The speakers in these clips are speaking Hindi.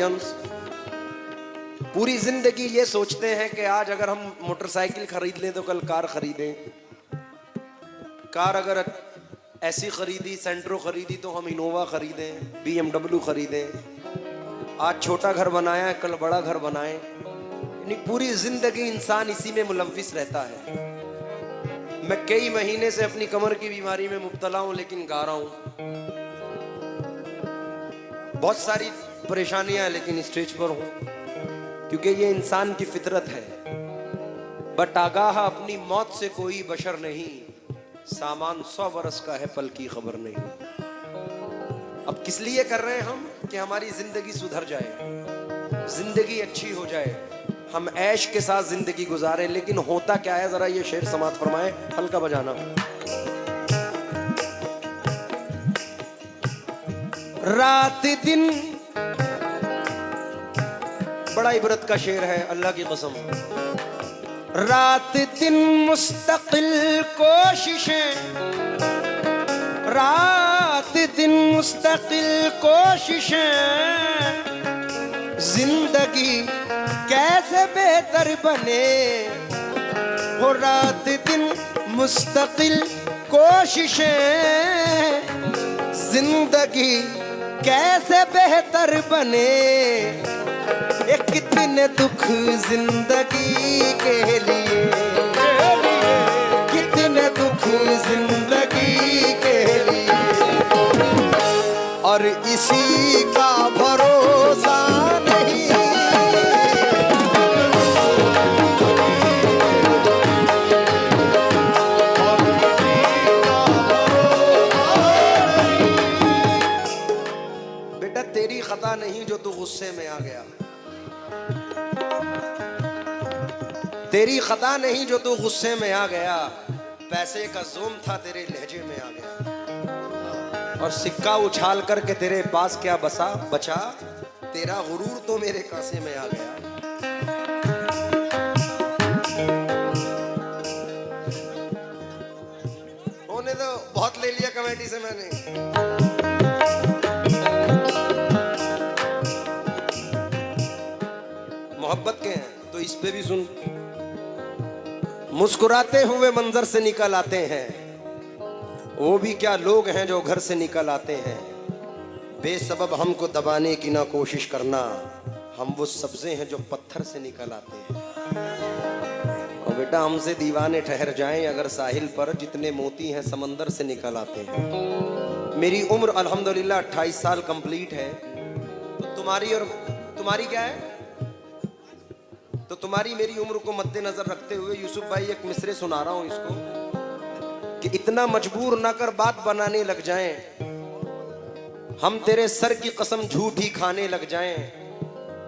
ऑडियंस पूरी जिंदगी ये सोचते हैं कि आज अगर हम मोटरसाइकिल खरीद लें तो कल कार खरीदें, कार अगर ऐसी खरीदी, सेंट्रो खरीदी तो हम इनोवा खरीदें, BMW खरीदें। आज छोटा घर बनाया है, कल बड़ा घर बनाएं। यानी पूरी जिंदगी इंसान इसी में मुलव्विस रहता है। मैं कई महीने से अपनी कमर की बीमारी में मुब्तला हूं, लेकिन गा रहा हूं। बहुत सारी परेशानियां हैं, लेकिन स्टेज पर हूं, क्योंकि ये इंसान की फितरत है। बट आगाह अपनी मौत से कोई बशर नहीं, सामान 100 बरस का है, पल की खबर नहीं। अब किस लिए कर रहे हैं हम? कि हमारी जिंदगी सुधर जाए, जिंदगी अच्छी हो जाए, हम ऐश के साथ जिंदगी गुजारें। लेकिन होता क्या है, जरा ये शेर समात फरमाए, हल्का बजाना। रात दिन, बड़ा इबरत का शेर है, अल्लाह की कसम। रात दिन मुस्तकिल कोशिशें, रात दिन मुस्तकिल कोशिशें, जिंदगी कैसे बेहतर बने। हो रात दिन मुस्तकिल कोशिशें, जिंदगी कैसे बेहतर बने। कितने दुख जिंदगी के लिए, कितने दुख जिंदगी के लिए, और इसी का भरोसा नहीं। बेटा तेरी खता नहीं जो तू गुस्से में आ गया, तेरी खता नहीं जो तू गुस्से में आ गया। पैसे का जोम था तेरे लहजे में आ गया, और सिक्का उछाल करके तेरे पास क्या बचा, तेरा गुरूर तो मेरे कांसे में आ गया। होने तो बहुत ले लिया कमेटी से मैंने। मोहब्बत के हैं तो इस पे भी सुन। मुस्कुराते हुए मंजर से निकल आते हैं, वो भी क्या लोग हैं जो घर से निकल आते हैं। बेसबब हमको दबाने की ना कोशिश करना, हम वो सब्जे हैं जो पत्थर से निकल आते हैं। और बेटा हमसे दीवाने ठहर जाएं अगर साहिल पर, जितने मोती हैं समंदर से निकल आते हैं। मेरी उम्र अल्हम्दुलिल्लाह 28 साल कंप्लीट है, तो तुम्हारी और तुम्हारी क्या है, तो तुम्हारी मेरी उम्र को मद्देनजर रखते हुए यूसुफ भाई एक मिसरे सुना रहा हूं इसको, कि इतना मजबूर ना कर बात बनाने लग जाएं, हम तेरे सर की कसम झूठी खाने लग जाएं।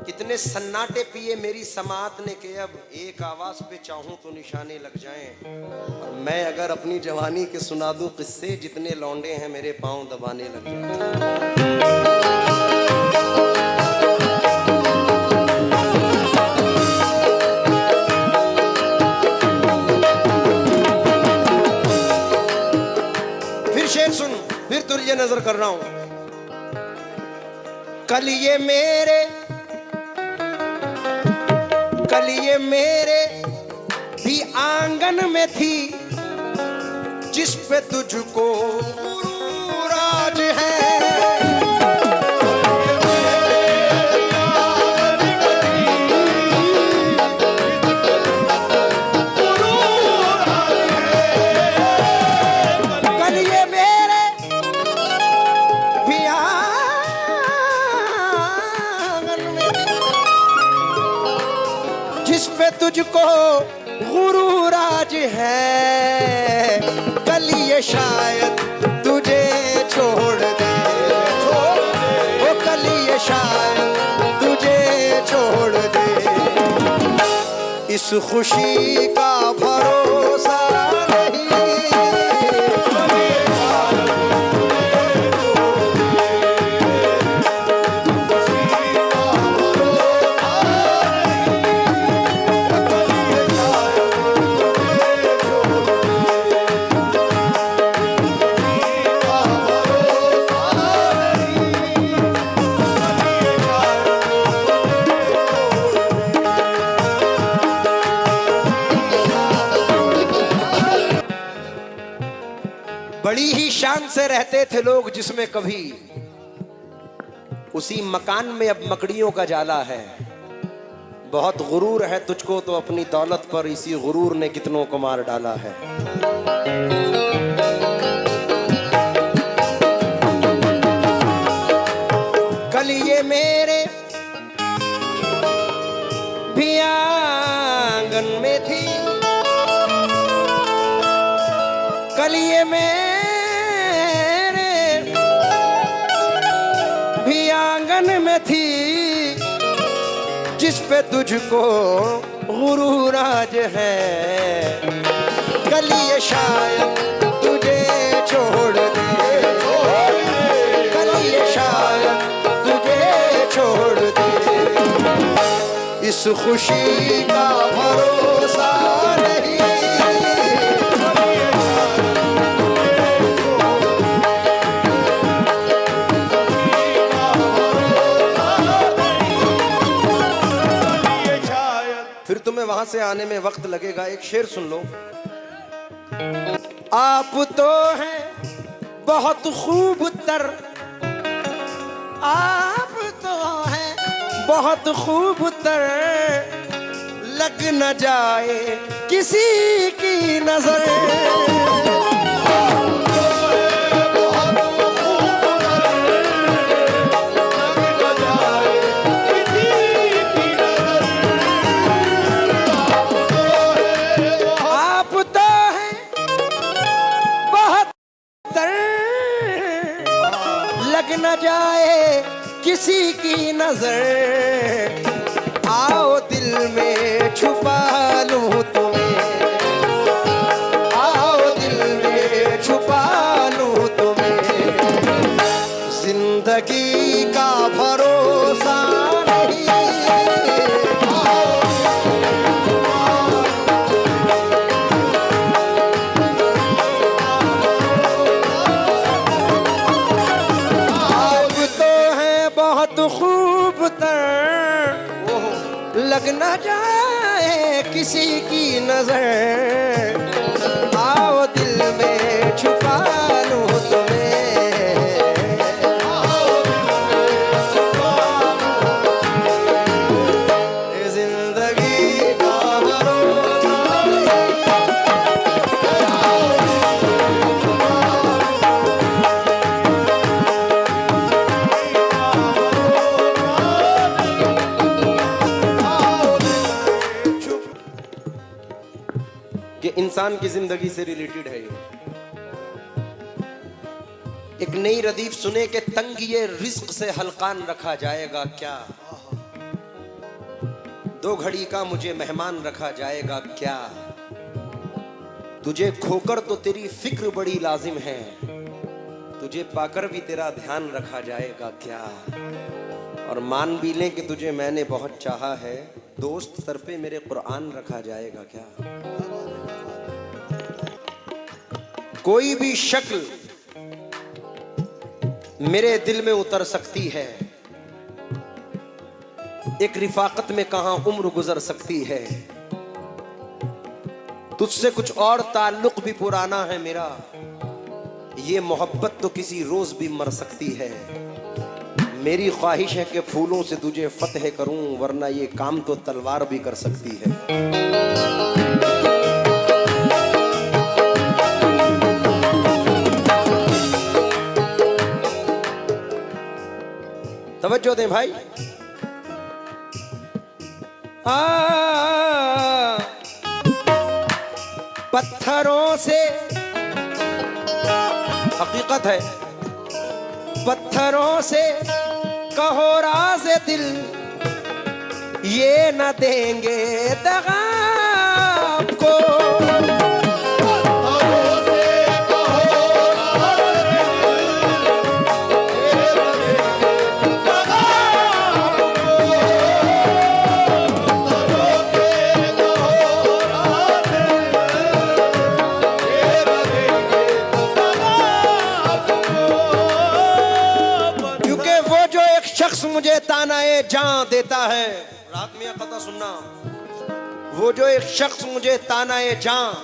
कितने सन्नाटे पिए मेरी समात ने के अब एक आवाज पे चाहूं तो निशाने लग जाएं। और मैं अगर अपनी जवानी के सुना दूं किस्से, जितने लौंडे हैं मेरे पांव दबाने लग जाएं। सुन, फिर तुझे नजर कर रहा हूं। कल ये मेरे भी आंगन में थी, जिस पे तुझको राज है। तुझको गुरूर आज है, कल ये शायद तुझे छोड़ दे, वो कल ये शायद तुझे छोड़ दे। इस खुशी का भरोसा नहीं। बड़ी ही शान से रहते थे लोग जिसमें कभी, उसी मकान में अब मकड़ियों का जाला है। बहुत गुरूर है तुझको तो अपनी दौलत पर, इसी गुरूर ने कितनों को मार डाला है। कल ये मेरे भी आंगन में थी, कल ये मेरे भी आंगन में थी, जिस पे तुझको गुरूर आज है। कल ये शायद तुझे छोड़ दे, कल ये शायद तुझे छोड़ दे, इस खुशी का भरोसा नहीं। फिर तुम्हें वहां से आने में वक्त लगेगा। एक शेर सुन लो। आप तो हैं बहुत खूबतर, आप तो हैं बहुत खूबतर, लग न जाए किसी की नजर। न जाए किसी की नजर, आओ दिल में छुपा लूं तुम्हें, आओ दिल में छुपा लूं तुम्हें, जिंदगी का भरोसा नहीं। लग न जाए किसी की नजर, आओ दिल में छुपा लूं तुम्हें, जिंदगी का इंसान की जिंदगी से रिलेटेड है ये। एक नई रदीफ सुने के तंग ये रिस्क से हल्कान रखा जाएगा क्या, दो घड़ी का मुझे मेहमान रखा जाएगा क्या, तुझे खोकर तो तेरी फिक्र बड़ी लाजिम है, तुझे पाकर भी तेरा ध्यान रखा जाएगा क्या, और मान भी लें कि तुझे मैंने बहुत चाहा है, दोस्त सर पे मेरे कुरान रखा जाएगा क्या। कोई भी शक्ल मेरे दिल में उतर सकती है, एक रिफाकत में कहां उम्र गुजर सकती है, तुझसे कुछ और ताल्लुक भी पुराना है मेरा, ये मोहब्बत तो किसी रोज भी मर सकती है, मेरी ख्वाहिश है कि फूलों से तुझे फतह करूं, वरना ये काम तो तलवार भी कर सकती है। तवज्जो दें भाई। पत्थरों से, हकीकत है, पत्थरों से कहो राज़ दिल, ये न देंगे दगा आपको। मुझे तानाए जान देता है, रात में कथा सुनना, वो जो एक शख्स मुझे तानाए जान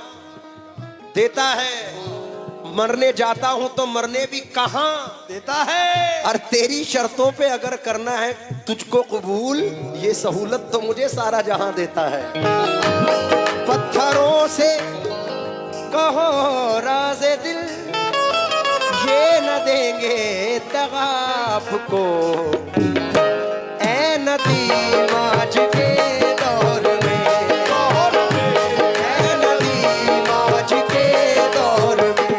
देता है, मरने जाता हूं तो मरने भी कहां देता है। और तेरी शर्तों पे अगर करना है तुझको कबूल, ये सहूलत तो मुझे सारा जहां देता है। पत्थरों से कहो राज़े दिल, ये न देंगे दगा आपको, ऐ नदी माज के दौर में, ऐ नदी माज के दौर में,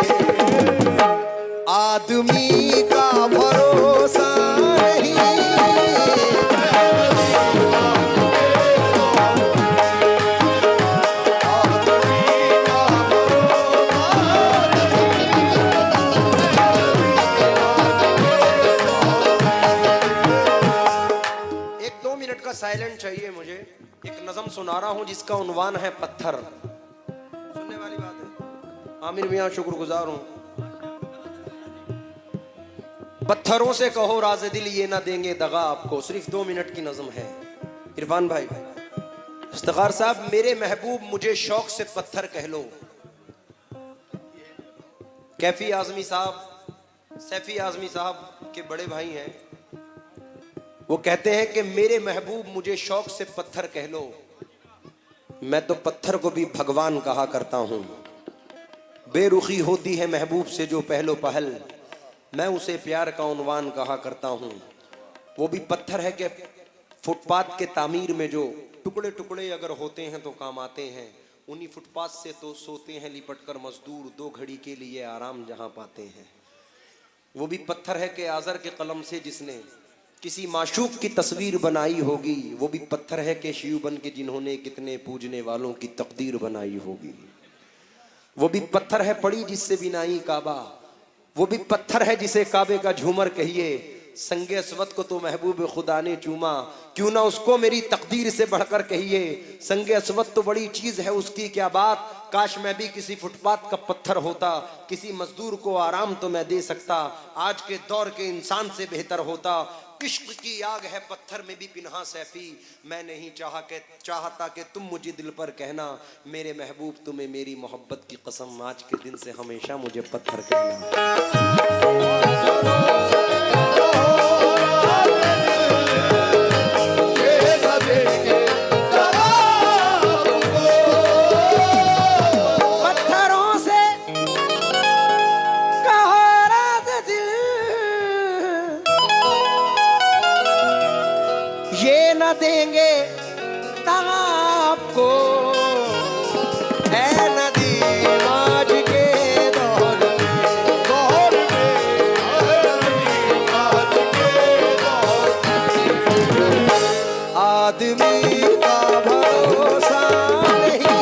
आदमी का भरोसा नहीं। एक 2 मिनट का साइलेंट चाहिए मुझे। एक नज़म सुना रहा हूं जिसका उन्वान है पत्थर। सुनने वाली बात है। आमिर मियां शुक्रगुजार हूं। पत्थरों से कहो राज़े दिल, ये ना देंगे दगा आपको। सिर्फ 2 मिनट की नज़म है। इरफान भाई, इफ्तिखार साहब, मेरे महबूब मुझे शौक से पत्थर कह लो। कैफी आजमी साहब, सैफी आजमी साहब के बड़े भाई हैं, वो कहते हैं कि मेरे महबूब मुझे शौक से पत्थर कह लो। मैं तो पत्थर को भी भगवान कहा करता हूं। बेरुखी होती है महबूब से जो पहलो पहल, मैं उसे प्यार का उन्वान कहा करता हूं। वो भी पत्थर है कि फुटपाथ के तामीर में जो टुकड़े टुकड़े अगर होते हैं तो काम आते हैं। उन्हीं फुटपाथ से तो सोते हैं लिपट कर मजदूर, 2 घड़ी के लिए आराम जहां पाते हैं। वो भी पत्थर है कि आज़र के कलम से जिसने किसी माशूक की तस्वीर बनाई होगी। वो भी पत्थर है कि शिव बन के जिन्होंने कितने पूजने वालों की तकदीर बनाई होगी। वो भी पत्थर है पड़ी जिससे बिनाई काबा। वो भी पत्थर है जिसे काबे का झूमर कहिए। संगे अस्वद को तो महबूब खुदा ने चूमा, क्यों ना उसको मेरी तकदीर से बढ़कर कहिए। संगे अस्वद तो बड़ी चीज है, उसकी क्या बात। काश मैं भी किसी फुटपाथ का पत्थर होता, किसी मजदूर को आराम तो मैं दे सकता। आज के दौर के इंसान से बेहतर होता। इश्क की आग है पत्थर में भी पिन्हा सैफी। मैं नहीं चाहता कि तुम मुझे दिल पर कहना। मेरे महबूब तुम्हें मेरी मोहब्बत की कसम, आज के दिन से हमेशा मुझे पत्थर कहना। ये न देंगे आपको, ऐ नदी माज के दौर में, आदमी का भरोसा नहीं।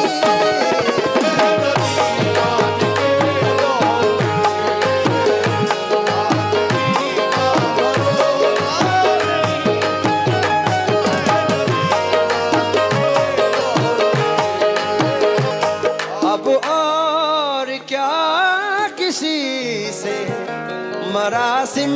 अब और क्या किसी से मरासिम